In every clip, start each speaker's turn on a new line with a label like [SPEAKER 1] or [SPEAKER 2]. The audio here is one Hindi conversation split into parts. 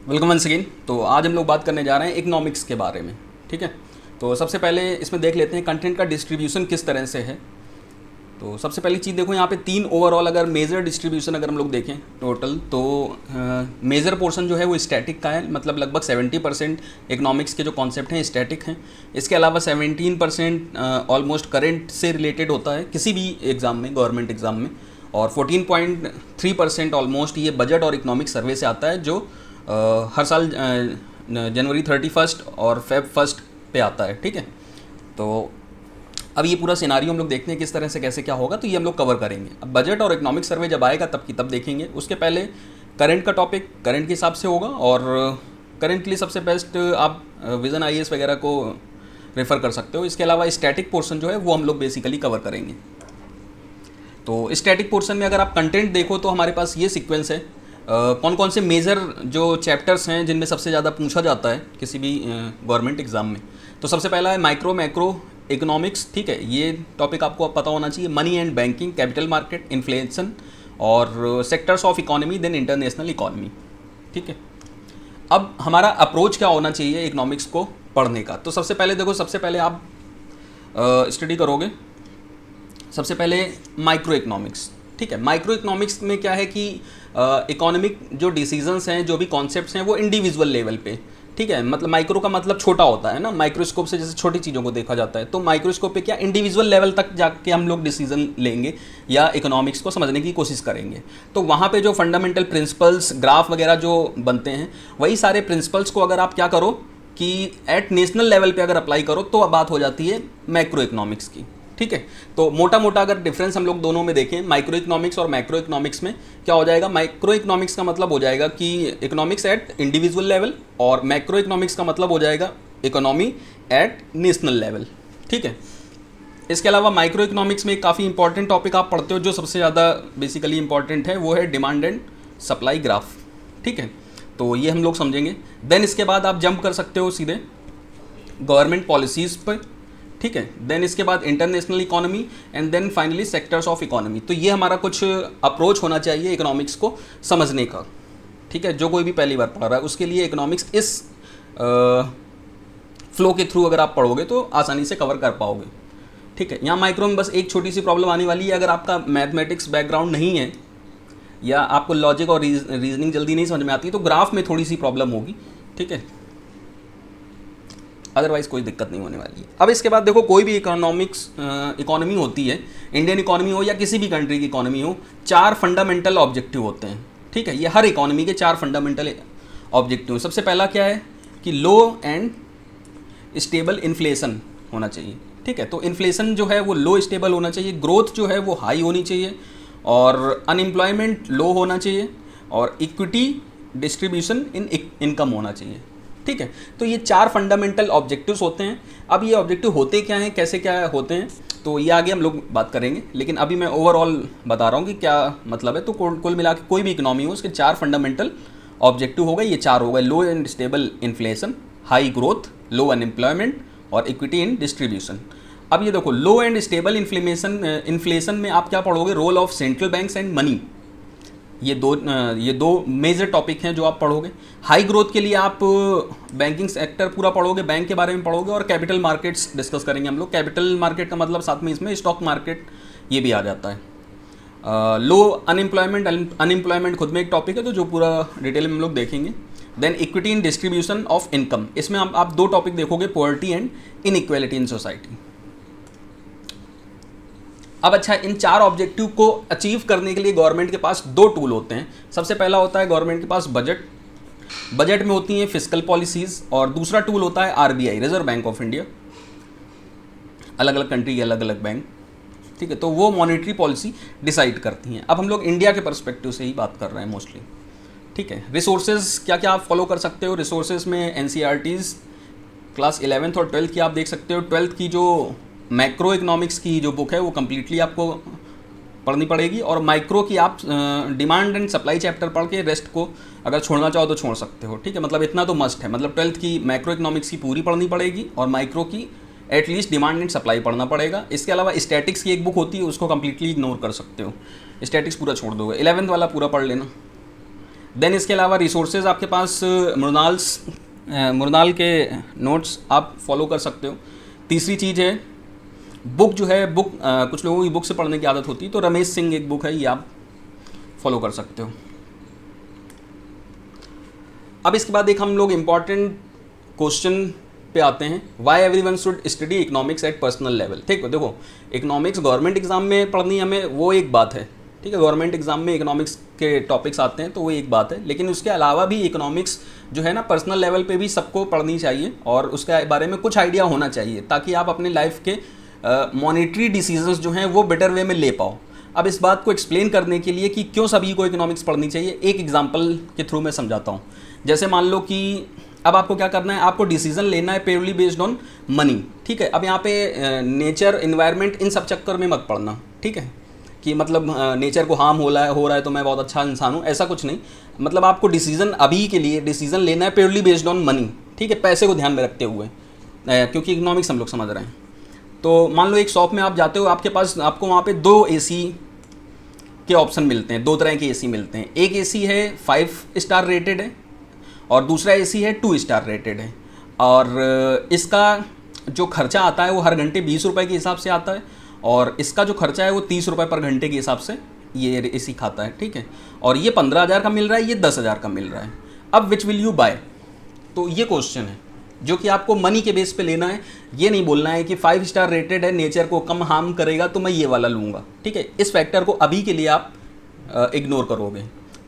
[SPEAKER 1] Welcome once again. तो आज हम लोग बात करने जा रहे हैं इकोनॉमिक्स के बारे में। ठीक है, तो सबसे पहले इसमें देख लेते हैं कंटेंट का डिस्ट्रीब्यूशन किस तरह से है। तो सबसे पहली चीज़ देखो, यहाँ पे तीन ओवरऑल अगर मेजर डिस्ट्रीब्यूशन अगर हम लोग देखें टोटल, तो मेजर पोर्शन जो है वो स्टैटिक का है, मतलब लगभग 70% इकोनॉमिक्स के जो कॉन्सेप्ट हैं स्टैटिक हैं। इसके अलावा 17% ऑलमोस्ट करंट से रिलेटेड होता है किसी भी एग्ज़ाम में, गवर्नमेंट एग्ज़ाम में, और 14.3% ऑलमोस्ट ये बजट और इकोनॉमिक सर्वे से आता है, जो हर साल जनवरी 31 और फेब 1 पे आता है। ठीक है, तो अब ये पूरा सिनारियो हम लोग देखते हैं किस तरह से कैसे क्या होगा, तो ये हम लोग कवर करेंगे। अब बजट और इकोनॉमिक सर्वे जब आएगा तब की तब देखेंगे। उसके पहले करंट का टॉपिक करंट के हिसाब से होगा, और करंट के लिए सबसे बेस्ट आप विज़न आईएएस वगैरह को रेफ़र कर सकते हो। इसके अलावा स्टैटिक पोर्शन जो है वो हम लोग बेसिकली कवर करेंगे। तो स्टैटिक पोर्शन में अगर आप कंटेंट देखो तो हमारे पास ये सीक्वेंस है। कौन कौन से मेजर जो चैप्टर्स हैं जिनमें सबसे ज़्यादा पूछा जाता है किसी भी गवर्नमेंट एग्ज़ाम में। तो सबसे पहला है माइक्रो मैक्रो इकोनॉमिक्स। ठीक है, ये टॉपिक आपको पता होना चाहिए। Money and banking, capital market, inflation और sectors of economy, then international economy. ठीक है, अब हमारा अप्रोच क्या होना चाहिए इकोनॉमिक्स को पढ़ने का। तो सबसे पहले देखो, सबसे पहले आप स्टडी करोगे सबसे पहले माइक्रो इकोनॉमिक्स। ठीक है, माइक्रो इकोनॉमिक्स में क्या है कि इकोनॉमिक जो डिसीजंस हैं, जो भी कॉन्सेप्ट्स हैं, वो इंडिविजुअल लेवल पे। ठीक है, मतलब माइक्रो का मतलब छोटा होता है ना, माइक्रोस्कोप से जैसे छोटी चीज़ों को देखा जाता है, तो माइक्रोस्कोप पे क्या इंडिविजुअल लेवल तक जाके हम लोग डिसीजन लेंगे या इकोनॉमिक्स को समझने की कोशिश करेंगे। तो वहाँ पे जो फंडामेंटल प्रिंसिपल्स, ग्राफ वगैरह जो बनते हैं, वही सारे प्रिंसिपल्स को अगर आप क्या करो कि एट नेशनल लेवल पे अगर अप्लाई करो तो बात हो जाती है मैक्रो इकोनॉमिक्स की। ठीक है, तो मोटा मोटा अगर डिफरेंस हम लोग दोनों में देखें, माइक्रो इकोनॉमिक्स और मैक्रो इकोनॉमिक्स में क्या हो जाएगा। माइक्रो इकोनॉमिक्स का मतलब हो जाएगा कि इकोनॉमिक्स एट इंडिविजुअल लेवल, और मैक्रो इकोनॉमिक्स का मतलब हो जाएगा इकोनॉमी एट नेशनल लेवल। ठीक है, इसके अलावा माइक्रो इकोनॉमिक्स में एक काफ़ी इंपॉर्टेंट टॉपिक आप पढ़ते हो जो सबसे ज़्यादा बेसिकली इंपॉर्टेंट है, वो है डिमांड एंड सप्लाई ग्राफ। ठीक है, तो ये हम लोग समझेंगे। देन इसके बाद आप जंप कर सकते हो सीधे गवर्नमेंट पॉलिसीज़ पर। ठीक है, देन इसके बाद international economy, and then finally sectors of economy. तो ये हमारा कुछ अप्रोच होना चाहिए इकोनॉमिक्स को समझने का। ठीक है, जो कोई भी पहली बार पढ़ रहा है उसके लिए इकोनॉमिक्स इस फ्लो के थ्रू अगर आप पढ़ोगे तो आसानी से कवर कर पाओगे। ठीक है, यहाँ माइक्रो में बस एक छोटी सी प्रॉब्लम आने वाली है, अगर आपका मैथमेटिक्स बैकग्राउंड नहीं है या आपको लॉजिक और रीजनिंग जल्दी नहीं समझ में आती, तो ग्राफ में थोड़ी सी प्रॉब्लम होगी। ठीक है, अदरवाइज़ कोई दिक्कत नहीं होने वाली है। अब इसके बाद देखो, कोई भी इकोनॉमी होती है, इंडियन इकोनॉमी हो या किसी भी कंट्री की इकोनॉमी हो, 4 फंडामेंटल ऑब्जेक्टिव होते हैं। ठीक है, ये हर इकोनॉमी के 4 फंडामेंटल ऑब्जेक्टिव। सबसे पहला क्या है कि लो एंड स्टेबल इन्फ्लेशन होना चाहिए। ठीक है, तो इन्फ्लेशन जो है वो लो स्टेबल होना चाहिए, ग्रोथ जो है वो हाई होनी चाहिए, और अनएम्प्लॉयमेंट लो होना चाहिए, और इक्विटी डिस्ट्रीब्यूशन इन इनकम होना चाहिए। ठीक है, तो ये 4 फंडामेंटल ऑब्जेक्टिव्स होते हैं। अब ये ऑब्जेक्टिव होते क्या हैं, कैसे क्या होते हैं, तो ये आगे हम लोग बात करेंगे, लेकिन अभी मैं ओवरऑल बता रहा हूँ कि क्या मतलब है। तो कुल मिला के कोई भी इकोनॉमी हो उसके 4 फंडामेंटल ऑब्जेक्टिव हो गए, ये 4 हो गए: low and stable inflation, high growth, low unemployment, और इक्विटी इन डिस्ट्रीब्यूशन। अब ये देखो, लो एंड स्टेबल इन्फ्लेशन में आप क्या पढ़ोगे, role of central banks and money. ये दो मेजर टॉपिक हैं जो आप पढ़ोगे। हाई ग्रोथ के लिए आप बैंकिंग सेक्टर पूरा पढ़ोगे, बैंक के बारे में पढ़ोगे, और कैपिटल मार्केट्स डिस्कस करेंगे हम लोग। कैपिटल मार्केट का मतलब साथ में इसमें स्टॉक मार्केट ये भी आ जाता है। लो अनएम्प्लॉयमेंट खुद में एक टॉपिक है, तो जो पूरा डिटेल में हम लोग देखेंगे। Then equity in distribution of income, इसमें आप 2 टॉपिक देखोगे, poverty and inequality in society. अब अच्छा, इन 4 ऑब्जेक्टिव को अचीव करने के लिए गवर्नमेंट के पास 2 टूल होते हैं। सबसे पहला होता है गवर्नमेंट के पास बजट। बजट में होती हैं फिस्कल पॉलिसीज़, और दूसरा टूल होता है RBI, reserve bank of India. अलग अलग कंट्री के अलग अलग बैंक। ठीक है, तो वो मॉनेटरी पॉलिसी डिसाइड करती हैं। अब हम लोग इंडिया के पर्सपेक्टिव से ही बात कर रहे हैं मोस्टली। ठीक है, रिसोर्सेज क्या क्या आप फॉलो कर सकते हो। रिसोर्सेज में एनसीईआरटीज़ क्लास 11th और 12th की आप देख सकते हो। 12th की जो मैक्रो इकोनॉमिक्स की जो बुक है वो कम्प्लीटली आपको पढ़नी पड़ेगी, और माइक्रो की आप डिमांड एंड सप्लाई चैप्टर पढ़ के रेस्ट को अगर छोड़ना चाहो तो छोड़ सकते हो। ठीक है, मतलब इतना तो मस्ट है, मतलब 12th की मैक्रो इकोनॉमिक्स की पूरी पढ़नी पड़ेगी, और माइक्रो की एटलीस्ट डिमांड एंड सप्लाई पढ़ना पड़ेगा। इसके अलावा स्टैटिक्स की एक बुक होती है, उसको कम्प्लीटली इग्नोर कर सकते हो, स्टैटिक्स पूरा छोड़ दोगे। 11th वाला पूरा पढ़ लेना। देन इसके अलावा रिसोर्सेज आपके पास मुरनाल के नोट्स आप फॉलो कर सकते हो। तीसरी चीज़ है बुक जो है, बुक कुछ लोगों की बुक से पढ़ने की आदत होती है, तो रमेश सिंह एक बुक है, ये आप फॉलो कर सकते हो। अब इसके बाद एक हम लोग इम्पॉर्टेंट क्वेश्चन पे आते हैं, why everyone should study economics at personal level. ठीक है, देखो इकोनॉमिक्स गवर्नमेंट एग्जाम में पढ़नी हमें वो एक बात है, ठीक है, गवर्नमेंट एग्जाम में इकोनॉमिक्स के टॉपिक्स आते हैं तो वो एक बात है, लेकिन उसके अलावा भी इकोनॉमिक्स जो है ना पर्सनल लेवल पे भी सबको पढ़नी चाहिए और उसके बारे में कुछ आइडिया होना चाहिए, ताकि आप अपने लाइफ के मॉनेटरी डिसीजंस जो हैं वो बेटर वे में ले पाओ। अब इस बात को एक्सप्लेन करने के लिए कि क्यों सभी को इकोनॉमिक्स पढ़नी चाहिए, एक एग्जांपल के थ्रू मैं समझाता हूँ। जैसे मान लो कि अब आपको क्या करना है, आपको डिसीजन लेना है प्योरली बेस्ड ऑन मनी। ठीक है, अब यहाँ पे नेचर इन्वायरमेंट इन सब चक्कर में मत पड़ना। ठीक है, कि मतलब नेचर को हार्म हो रहा है तो मैं बहुत अच्छा इंसान हूँ, ऐसा कुछ नहीं। मतलब आपको डिसीजन अभी के लिए डिसीजन लेना है प्योरली बेस्ड ऑन मनी। ठीक है, पैसे को ध्यान में रखते हुए, क्योंकि इकोनॉमिक्स हम लोग समझ रहे हैं। तो मान लो एक शॉप में आप जाते हो, आपके पास आपको वहाँ पे 2 AC के ऑप्शन मिलते हैं, 2 तरह के AC मिलते हैं। एक AC है 5 स्टार रेटेड है और दूसरा AC है 2 स्टार रेटेड है, और इसका जो खर्चा आता है वो हर घंटे 20 रुपये के हिसाब से आता है, और इसका जो खर्चा है वो 30 रुपये पर घंटे के हिसाब से ये AC खाता है। ठीक है, और ये 15,000 का मिल रहा है, ये 10,000 का मिल रहा है। अब विच विल यू बाय, तो ये क्वेश्चन है जो कि आपको मनी के बेस पे लेना है। ये नहीं बोलना है कि 5 स्टार रेटेड है, नेचर को कम हार्म करेगा तो मैं ये वाला लूँगा। ठीक है, इस फैक्टर को अभी के लिए आप इग्नोर करोगे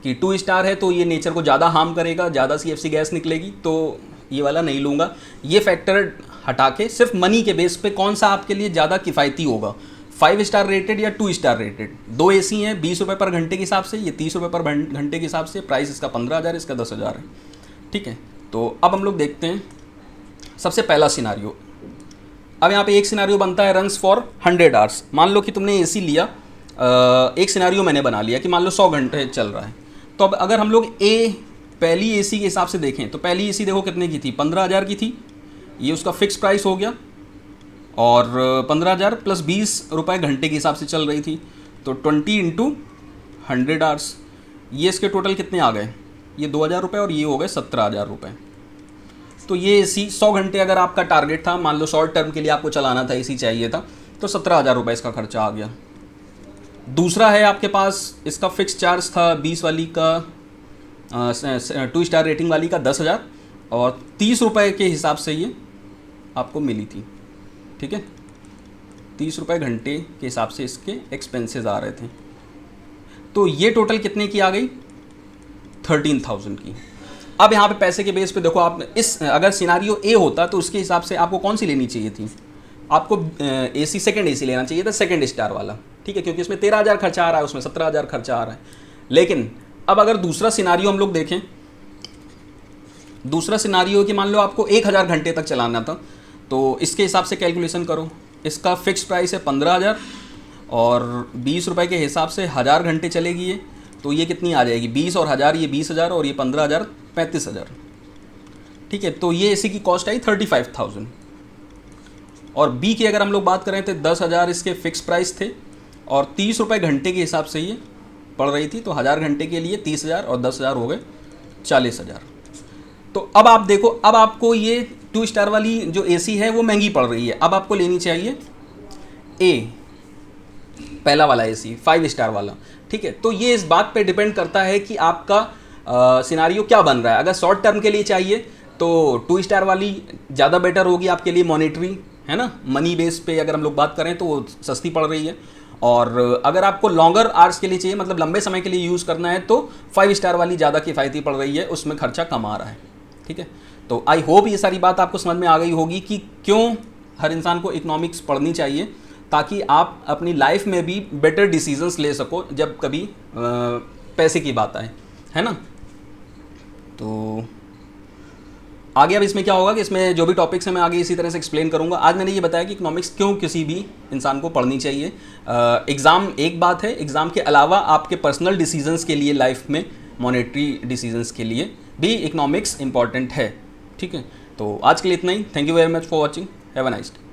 [SPEAKER 1] कि 2 स्टार है तो ये नेचर को ज़्यादा हार्म करेगा, ज़्यादा CFC गैस निकलेगी, तो ये वाला नहीं लूँगा। ये फैक्टर हटा के सिर्फ मनी के बेस पे कौन सा आपके लिए ज़्यादा किफ़ायती होगा, 5 स्टार रेटेड या 2 स्टार रेटेड। 2 AC हैं 20 रुपये पर घंटे के हिसाब से, ये 30 रुपये पर घंटे के हिसाब से, प्राइस इसका 15,000, इसका 10,000 है। ठीक है, तो अब हम लोग देखते हैं सबसे पहला सिनारियो। अब यहाँ पे एक सिनारियो बनता है रन्स फॉर 100 आवर्स। मान लो कि तुमने AC लिया, एक सिनारियो मैंने बना लिया कि मान लो 100 घंटे चल रहा है। तो अब अगर हम लोग पहली AC के हिसाब से देखें तो पहली AC देखो कितने की थी, 15,000 की थी, ये उसका फिक्स प्राइस हो गया, और 15,000 प्लस 20 रुपये घंटे के हिसाब से चल रही थी, तो 20 × 100 आवर्स, ये इसके टोटल कितने आ गए, ये 2,000 रुपये और ये हो गए 17,000 रुपये। तो ये AC 100 घंटे अगर आपका टारगेट था, मान लो शॉर्ट टर्म के लिए आपको चलाना था, AC चाहिए था, तो 17,000 रुपये इसका खर्चा आ गया। दूसरा है आपके पास इसका फिक्स चार्ज था 20 वाली का, 2 स्टार रेटिंग वाली का 10,000, और 30 रुपये के हिसाब से ये आपको मिली थी। ठीक है, 30 रुपये घंटे के हिसाब से इसके एक्सपेंसेस आ रहे थे, तो ये टोटल कितने की आ गई, 13,000 की। अब यहाँ पे पैसे के बेस पे देखो, आप इस अगर सिनारियो A होता तो उसके हिसाब से आपको कौन सी लेनी चाहिए थी, आपको AC सेकंड AC लेना चाहिए था, सेकंड स्टार वाला। ठीक है, क्योंकि इसमें 13,000 खर्चा आ रहा है, उसमें 17,000 खर्चा आ रहा है। लेकिन अब अगर दूसरा सिनारियो हम लोग देखें, दूसरा सिनारियो कि मान लो आपको 1,000 घंटे तक चलाना था, तो इसके हिसाब से कैलकुलेशन करो, इसका फिक्स प्राइस है 15,000 और 20 रुपये के हिसाब से 1,000 घंटे चलेगी ये, तो ये कितनी आ जाएगी, 20 और 1,000, ये 20,000 और ये 15,000, 35,000। ठीक है, तो ये AC की कॉस्ट आई 35,000। और B की अगर हम लोग बात करें तो 10,000 इसके फिक्स प्राइस थे और 30 रुपये घंटे के हिसाब से ये पड़ रही थी, तो 1,000 घंटे के लिए 30,000 और 10,000 हो गए 40,000। तो अब आप देखो, अब आपको ये 2 स्टार वाली जो AC है वो महंगी पड़ रही है, अब आपको लेनी चाहिए A, पहला वाला AC 5 स्टार वाला। ठीक है, तो ये इस बात पे डिपेंड करता है कि आपका सिनारियो क्या बन रहा है। अगर शॉर्ट टर्म के लिए चाहिए तो 2 स्टार वाली ज़्यादा बेटर होगी आपके लिए, मॉनेटरी है ना, मनी बेस पे अगर हम लोग बात करें तो वो सस्ती पड़ रही है। और अगर आपको लॉन्गर आवर्स के लिए चाहिए, मतलब लंबे समय के लिए यूज़ करना है, तो 5 स्टार वाली ज़्यादा किफ़ायती पड़ रही है, उसमें खर्चा कम आ रहा है। ठीक है, तो आई होप ये सारी बात आपको समझ में आ गई होगी कि क्यों हर इंसान को इकोनॉमिक्स पढ़नी चाहिए, ताकि आप अपनी लाइफ में भी बेटर डिसीजंस ले सको जब कभी पैसे की बात आए, है ना। तो आगे अब इसमें क्या होगा कि इसमें जो भी टॉपिक्स हैं मैं आगे इसी तरह से एक्सप्लेन करूंगा। आज मैंने ये बताया कि इकोनॉमिक्स क्यों किसी भी इंसान को पढ़नी चाहिए। एग्ज़ाम एक बात है, एग्ज़ाम के अलावा आपके पर्सनल डिसीजंस के लिए, लाइफ में मॉनेटरी डिसीजंस के लिए भी इकोनॉमिक्स इंपॉर्टेंट है। ठीक है, तो आज के लिए इतना ही। Thank you very much for watching, have a nice day.